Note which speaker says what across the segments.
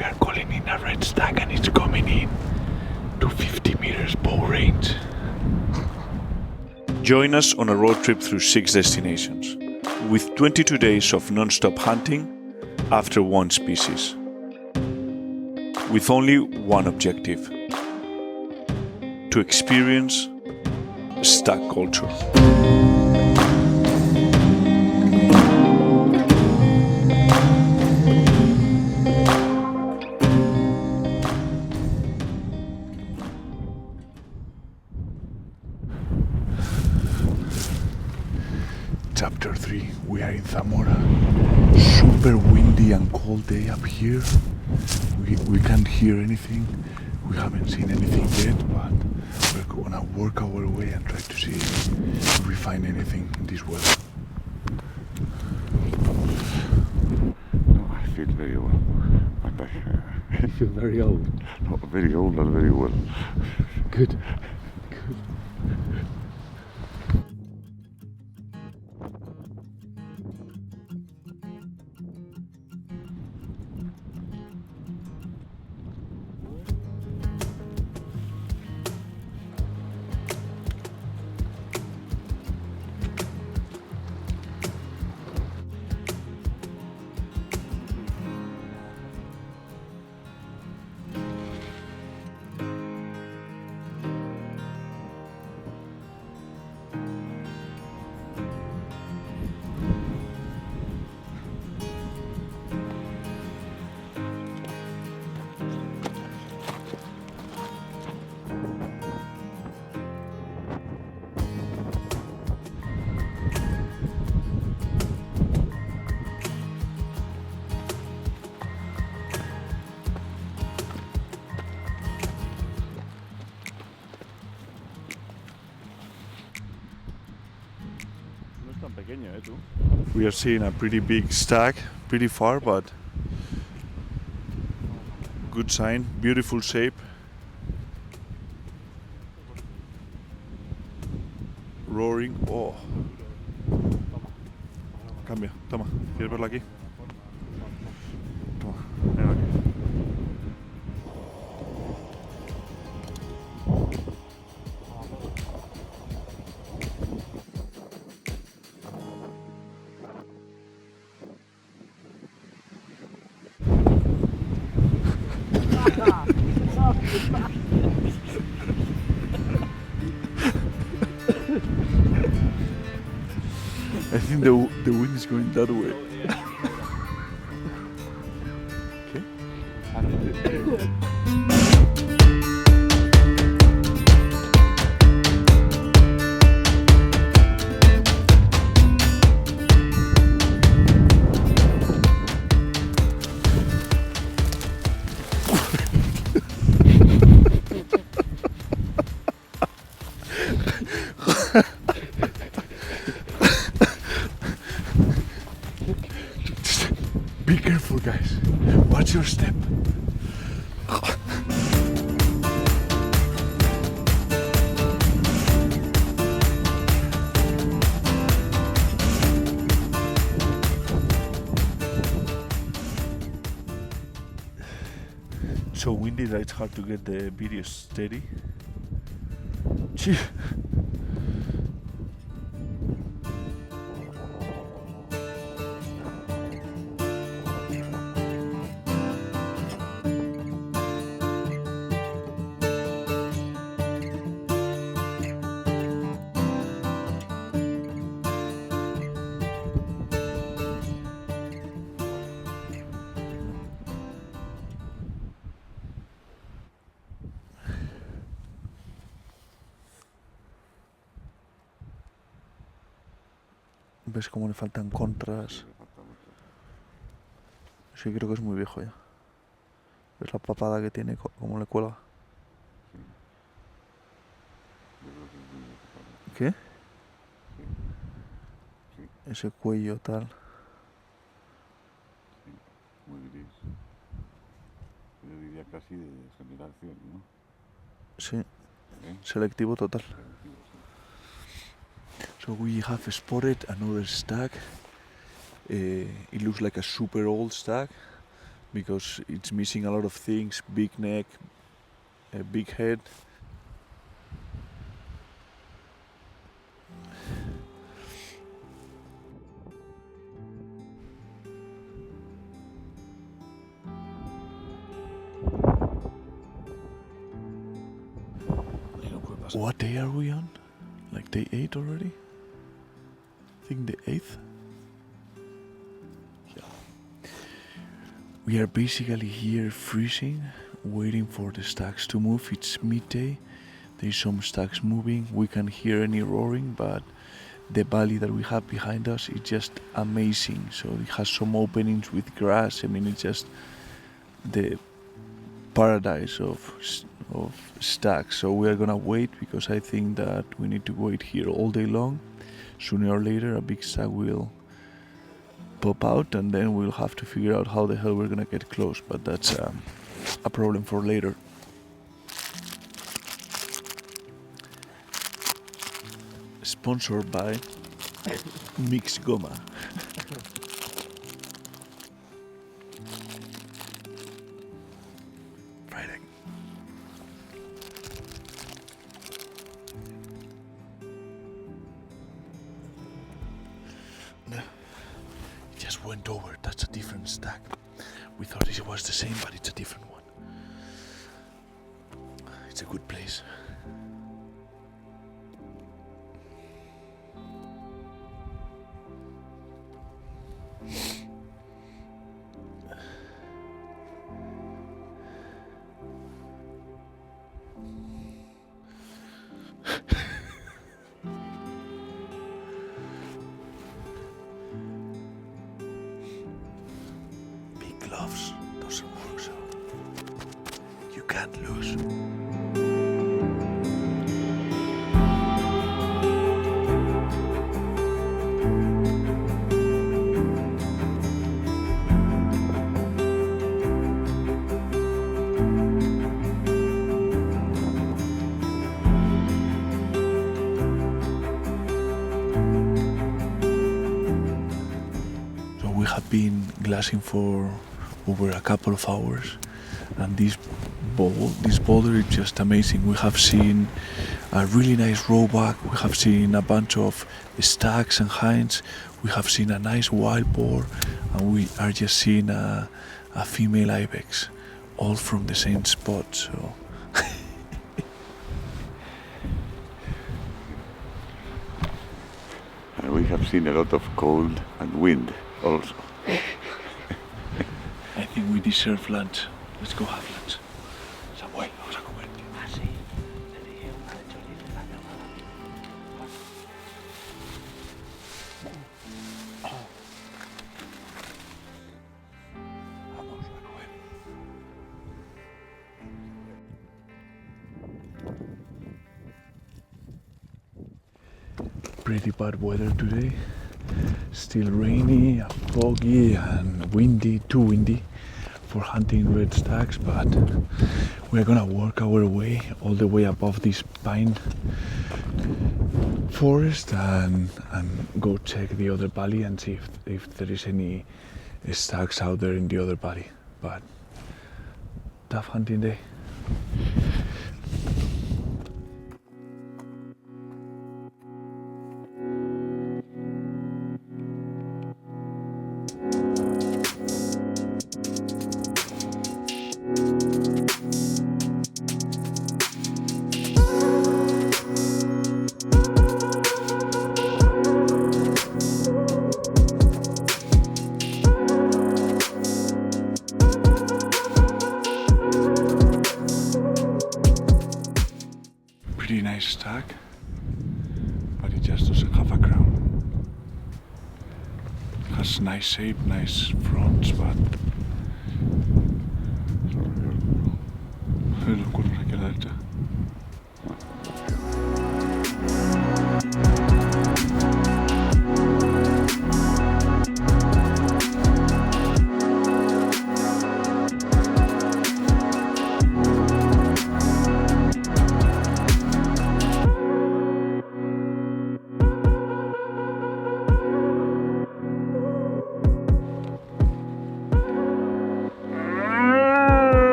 Speaker 1: We are calling in a red stag and it's coming in to 50 meters bow range. Join us on a road trip through 6 destinations, with 22 days of non-stop hunting after one species, with only one objective: to experience Stag Culture. Chapter 3, we are in Zamora. Super windy and cold day up here. We can't hear anything. We haven't seen anything yet, but we're gonna work our way and try to see if we find anything in this weather.
Speaker 2: No, I feel very well.
Speaker 3: You feel very old.
Speaker 2: Not very old and very well.
Speaker 3: Good.
Speaker 1: We are seeing a pretty big stag, pretty far, but good sign, beautiful shape. Roaring, oh. Cambia, toma, ¿quieres verla aquí? Toma, ven aquí. I think the wind is going that way. Okay. Be careful, guys. Watch your step. So windy that it's hard to get the video steady. Gee. ¿Ves cómo le faltan contras? Sí, creo que es muy viejo ya. ¿Ves la papada que tiene? ¿Cómo le cuelga? ¿Qué? Ese cuello tal.
Speaker 2: Muy gris. Yo diría casi de generación, ¿no?
Speaker 1: Sí. Selectivo total. So we have spotted another stag. It looks like a super old stag, because it's missing a lot of things. Big neck, a big head. What day are we on? Like day 8 already? I think the 8th? Yeah. We are basically here freezing, waiting for the stags to move. It's midday. There's some stags moving. We can't hear any roaring, but the valley that we have behind us is just amazing. So it has some openings with grass. I mean, it's just the paradise of stags. So we are gonna wait, because I think that we need to wait here all day long. Sooner or later a big stag will pop out, and then we'll have to figure out how the hell we're gonna get close, but that's a problem for later. Sponsored by Mix Goma. Friday. No, it just went over. That's a different stag. We thought it was the same, but it's a different one. It's a good place. Big gloves doesn't work, so you can't lose. We have been glassing for over a couple of hours, and this boulder is just amazing. We have seen a really nice roebuck, we have seen a bunch of stags and hinds, we have seen a nice wild boar, and we are just seeing a female ibex, all from the same spot. So
Speaker 2: And we have seen a lot of cold and wind also.
Speaker 1: I think we deserve lunch. Let's go have lunch. Samuel, vamos a comer. Ah, sí. Le dije una de chorizo en la llamada. Vamos a comer. Pretty bad weather today. Still rainy, foggy and windy, too windy for hunting red stags, but we're gonna work our way all the way above this pine forest and go check the other valley and see if there is any stags out there in the other valley. But tough hunting day. Pretty nice stag, but it just doesn't have a crown. It has nice shape, nice fronts, but los cuernos aquí a la derecha.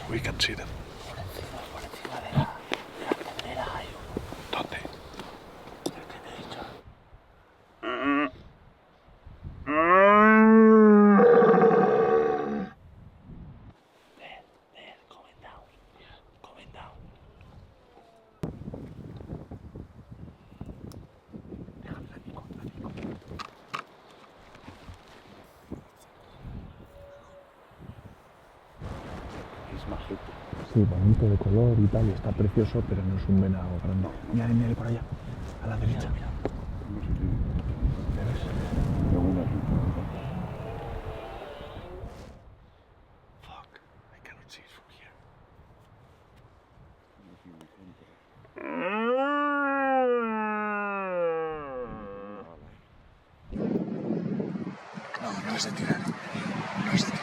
Speaker 1: we can see them.
Speaker 3: Por encima de la pedrera hay uno.
Speaker 1: ¿Dónde?
Speaker 3: El que te he dicho. There, coming down. Coming down.
Speaker 2: Es majete.
Speaker 1: Sí, bonito de color y tal, y está precioso, pero no es un venado grande. Mira, mira por allá, a la derecha.
Speaker 2: No sé si...
Speaker 1: ¿Ya ves?
Speaker 2: Qué buena es.
Speaker 1: Fuck, I cannot see it from here. No, no es de tirar. No es de tirar.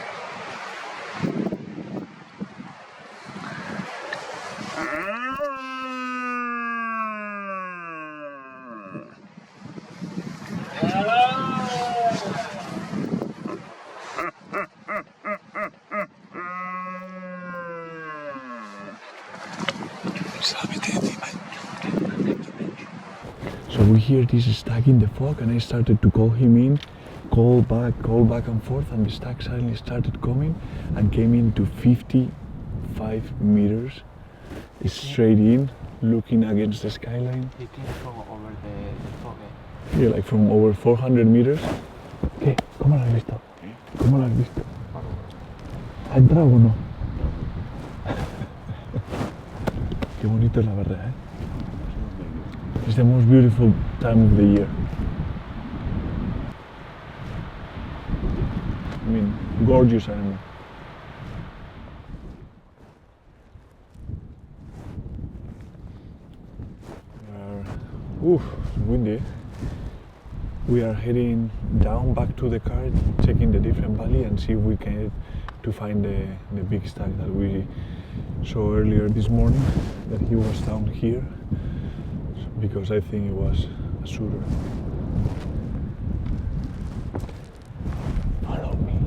Speaker 1: So we hear this stag in the fog, and I started to call him in, call back and forth, and the stag suddenly started coming and came into 55 meters straight in, looking against the skyline.
Speaker 3: He came from over the fog,
Speaker 1: Yeah, like from over 400 meters. ¿Qué? ¿Cómo lo has visto? ¿Cómo lo has visto? ¿Ha entrado o no? Qué bonito es la verdad, ¿eh? It's the most beautiful time of the year. I mean, gorgeous animal. Oof, windy. We are heading down back to the car, checking the different valley and see if we can to find the big stag that we saw earlier this morning, that he was down here, because I think it was a shooter. Follow me.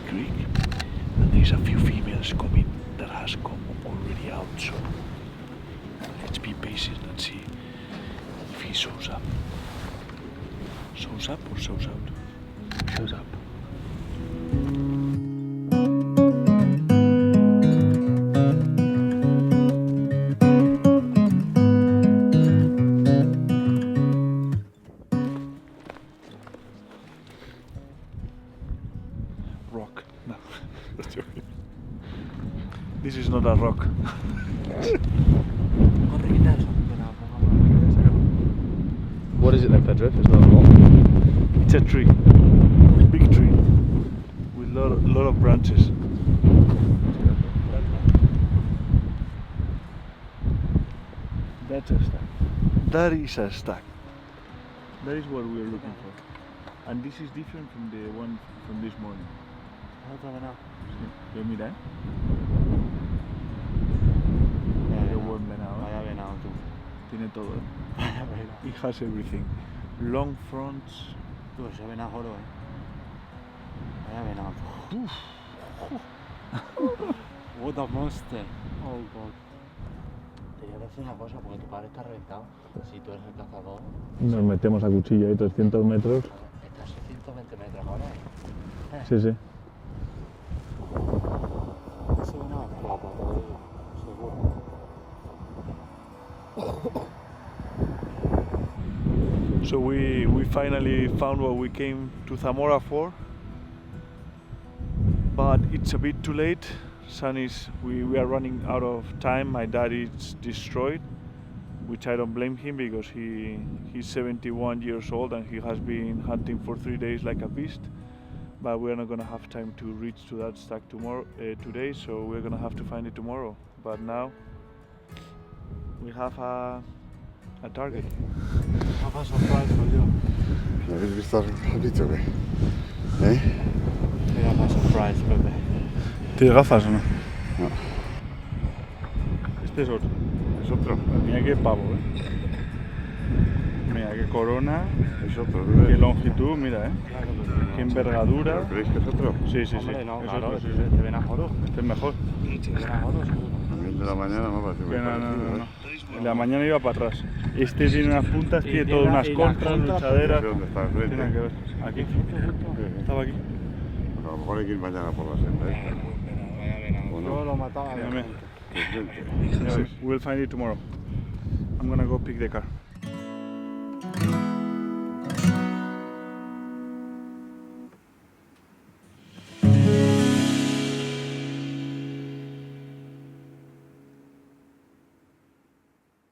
Speaker 1: Creek, and there's a few females coming that has come already out, so let's be patient and see if he shows up. Shows up or shows out? Shows up. Rock. No, that's joking. This is not a rock.
Speaker 3: What is it then, Pedro? If it's not a rock?
Speaker 1: It's a tree, big tree, with lot of branches. That's a stag. That is a stag. That is what we are looking for. And this is different from the one from this morning. ¿Lo mira? Qué buen venado.
Speaker 3: Vaya venado tú.
Speaker 1: Tiene todo.
Speaker 3: Vaya venado.
Speaker 1: It has everything. Long fronts.
Speaker 3: Tú, ese venado es oro, Vaya venado tú. What a monster. Oh god. Te voy a decir una cosa, porque tu padre está reventado. Si tú eres el cazador.
Speaker 1: Nos metemos a cuchillo ahí 300 metros.
Speaker 3: Estás a 120 metros ahora.
Speaker 1: Sí, sí.
Speaker 3: Ese venado es plata, te lo digo. Seguro.
Speaker 1: So we finally found what we came to Zamora for, but it's a bit too late. We are running out of time. My dad is destroyed, which I don't blame him, because he's 71 years old and he has been hunting for 3 days like a beast. But we're not gonna have time to reach to that stag today, so we're gonna have to find it tomorrow. but now we have a target.
Speaker 3: Have a surprise for you.
Speaker 2: ¿Habéis visto al bicho qué? ¿Eh?
Speaker 3: We have a surprise, Pepe.
Speaker 1: ¿Tienes gafas o no?
Speaker 2: No.
Speaker 1: Este es otro.
Speaker 2: Es otro.
Speaker 1: Mira qué pavo, Mira qué corona,
Speaker 2: Es otro. ¿tú
Speaker 1: qué
Speaker 2: ves?
Speaker 1: longitud, mira,
Speaker 3: Claro,
Speaker 1: qué envergadura.
Speaker 2: ¿Pero creéis que es otro?
Speaker 1: Sí, sí, sí.
Speaker 3: Hombre, no,
Speaker 1: es
Speaker 3: claro,
Speaker 1: otro, sí,
Speaker 3: este
Speaker 1: sí.
Speaker 3: te ven a joro.
Speaker 1: Este es mejor.
Speaker 3: Te ven a joro, seguro.
Speaker 2: A mí el de la mañana me ha parecido muy
Speaker 1: Que no,
Speaker 2: parecido,
Speaker 1: no,
Speaker 2: ¿eh?
Speaker 1: no. En la mañana iba para atrás. Este tiene unas puntas, tiene
Speaker 3: tiene
Speaker 1: todas
Speaker 3: la-
Speaker 1: unas
Speaker 3: y las
Speaker 1: contras,
Speaker 3: contras,
Speaker 2: No
Speaker 1: luchaderas.
Speaker 2: sé dónde está el frente.
Speaker 1: Tienen que ver. Aquí. Estaba aquí.
Speaker 2: A lo mejor hay que ir mañana por la senda esta. ¿O
Speaker 3: Yo
Speaker 2: no?
Speaker 3: lo mataba.
Speaker 1: Mírame.
Speaker 2: El frente.
Speaker 1: We'll find it tomorrow. I'm gonna go pick the car.